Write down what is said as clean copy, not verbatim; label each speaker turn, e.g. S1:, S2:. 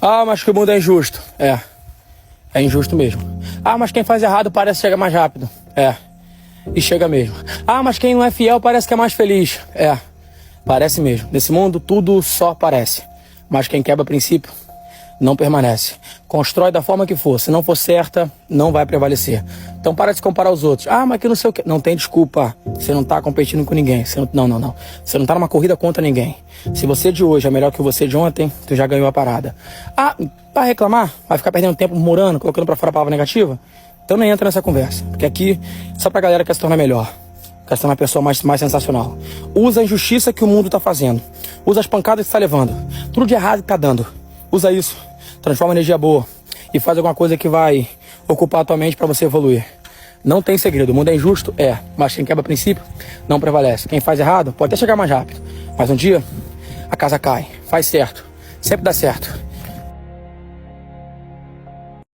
S1: Ah, mas que o mundo é injusto. É injusto mesmo. Ah, mas quem faz errado parece que chega mais rápido. E chega mesmo. Ah, mas quem não é fiel parece que é mais feliz. Parece mesmo. Nesse mundo tudo só parece. Mas quem quebra princípio não permanece. Constrói da forma que for. Se não for certa, não vai prevalecer. Então para de se comparar aos outros. Ah, mas que não sei o que. Não tem desculpa. Você não tá competindo com ninguém. Não. Você não tá numa corrida contra ninguém. Se você de hoje é melhor que você de ontem, tu já ganhou a parada. Ah, pra reclamar? Vai ficar perdendo tempo murando, colocando pra fora a palavra negativa? Então nem entra nessa conversa. Porque aqui, só pra galera que quer se tornar melhor. Quer se tornar uma pessoa mais sensacional. Usa a injustiça que o mundo tá fazendo. Usa as pancadas que tá levando. Tudo de errado que tá dando. Usa isso. Transforma energia boa. E faz alguma coisa que vai ocupar a tua mente pra você evoluir. Não tem segredo. O mundo é injusto? Mas quem quebra princípio não prevalece. Quem faz errado pode até chegar mais rápido. Mas um dia, a casa cai. Faz certo. Sempre dá certo.